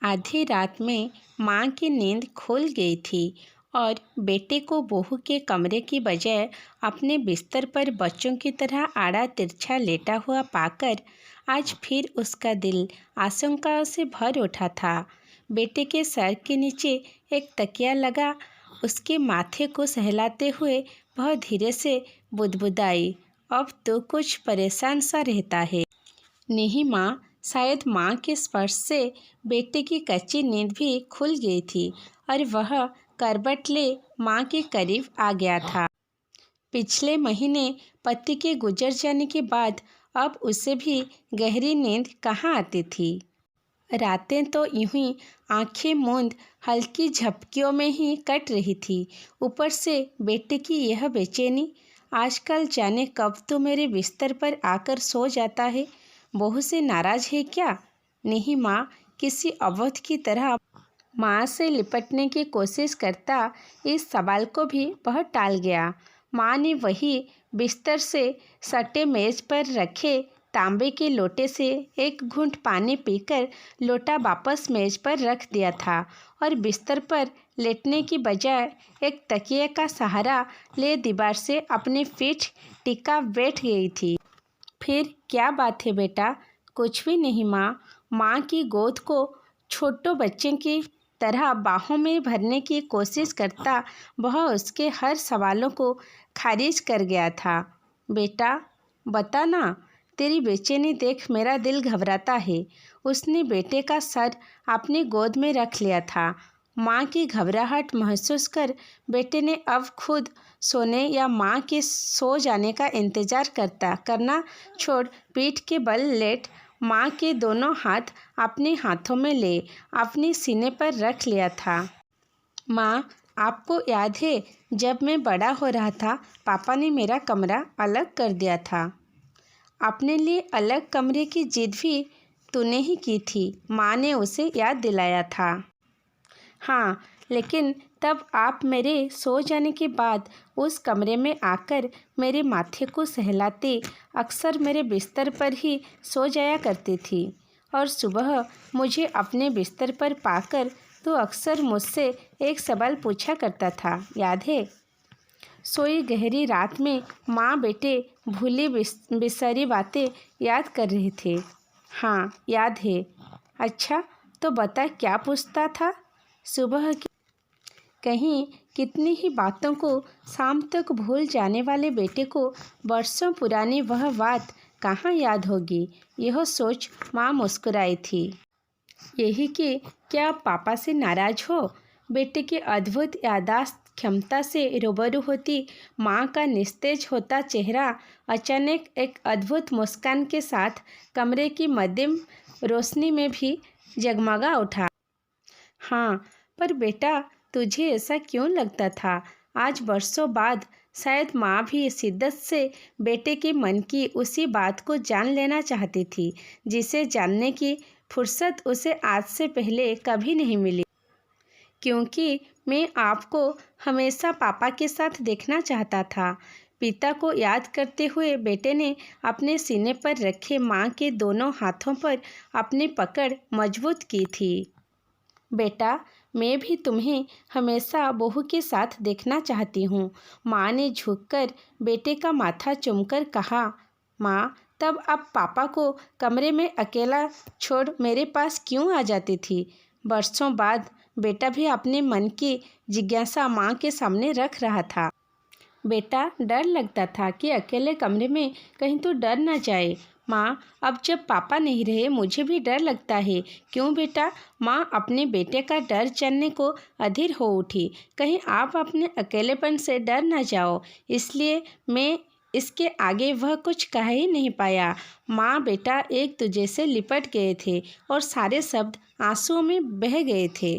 आधी रात में माँ की नींद खुल गई थी और बेटे को बहू के कमरे की बजाय अपने बिस्तर पर बच्चों की तरह आड़ा तिरछा लेटा हुआ पाकर आज फिर उसका दिल आशंकाओं से भर उठा था। बेटे के सर के नीचे एक तकिया लगा उसके माथे को सहलाते हुए वह धीरे से बुदबुदाई, अब तो कुछ परेशान सा रहता है। नहीं माँ, शायद माँ के स्पर्श से बेटे की कच्ची नींद भी खुल गई थी और वह करवट ले माँ के करीब आ गया था। पिछले महीने पति के गुजर जाने के बाद अब उसे भी गहरी नींद कहाँ आती थी। रातें तो यूं ही आंखें मूंद हल्की झपकियों में ही कट रही थी। ऊपर से बेटे की यह बेचैनी, आजकल जाने कब तो मेरे बिस्तर पर आकर सो जाता है। बहू से नाराज है क्या? नहीं माँ, किसी अवध की तरह माँ से लिपटने की कोशिश करता इस सवाल को भी वह टाल गया। माँ ने वही बिस्तर से सटे मेज पर रखे तांबे के लोटे से एक घूंट पानी पीकर लोटा वापस मेज पर रख दिया था और बिस्तर पर लेटने की बजाय एक तकिए का सहारा ले दीवार से अपनी पीठ टिका बैठ गई थी। फिर क्या बात है बेटा? कुछ भी नहीं माँ। माँ की गोद को छोटो बच्चे की तरह बाहों में भरने की कोशिश करता वह उसके हर सवालों को खारिज कर गया था। बेटा बता ना, तेरी बेचैनी देख मेरा दिल घबराता है। उसने बेटे का सर अपनी गोद में रख लिया था। माँ की घबराहट महसूस कर बेटे ने अब खुद सोने या माँ के सो जाने का इंतजार करना छोड़ पीठ के बल लेट माँ के दोनों हाथ अपने हाथों में ले अपने सीने पर रख लिया था। माँ, आपको याद है जब मैं बड़ा हो रहा था पापा ने मेरा कमरा अलग कर दिया था। अपने लिए अलग कमरे की जिद भी तूने ही की थी, माँ ने उसे याद दिलाया था। हाँ, लेकिन तब आप मेरे सो जाने के बाद उस कमरे में आकर मेरे माथे को सहलाते अक्सर मेरे बिस्तर पर ही सो जाया करती थी और सुबह मुझे अपने बिस्तर पर पाकर तो अक्सर मुझसे एक सवाल पूछा करता था, याद है? सोई गहरी रात में माँ बेटे भूली बिसरी बातें याद कर रहे थे। हाँ, याद है। अच्छा, तो बता क्या पूछता था? सुबह की कहीं कितनी ही बातों को शाम तक भूल जाने वाले बेटे को वर्षों पुरानी वह बात कहाँ याद होगी, यह सोच माँ मुस्कुराई थी। यही कि क्या पापा से नाराज हो? बेटे की अद्भुत याददाश्त क्षमता से रूबरू होती माँ का निस्तेज होता चेहरा अचानक एक अद्भुत मुस्कान के साथ कमरे की मध्यम रोशनी में भी जगमगा उठा। हाँ, पर बेटा तुझे ऐसा क्यों लगता था? आज बरसों बाद शायद माँ भी शिद्दत से बेटे के मन की उसी बात को जान लेना चाहती थी जिसे जानने की फुर्सत उसे आज से पहले कभी नहीं मिली। क्योंकि मैं आपको हमेशा पापा के साथ देखना चाहता था। पिता को याद करते हुए बेटे ने अपने सीने पर रखे माँ के दोनों हाथों पर अपनी पकड़ मजबूत की थी। बेटा, मैं भी तुम्हें हमेशा बहू के साथ देखना चाहती हूँ, माँ ने झुककर बेटे का माथा चूमकर कहा। माँ, तब आप पापा को कमरे में अकेला छोड़ मेरे पास क्यों आ जाती थी? बरसों बाद बेटा भी अपने मन की जिज्ञासा माँ के सामने रख रहा था। बेटा, डर लगता था कि अकेले कमरे में कहीं तो डर ना जाए। माँ, अब जब पापा नहीं रहे मुझे भी डर लगता है। क्यों बेटा? माँ अपने बेटे का डर जानने को अधीर हो उठी। कहीं आप अपने अकेलेपन से डर ना जाओ, इसलिए मैं इसके आगे वह कुछ कह ही नहीं पाया। माँ बेटा एक दूजे से लिपट गए थे और सारे शब्द आंसुओं में बह गए थे।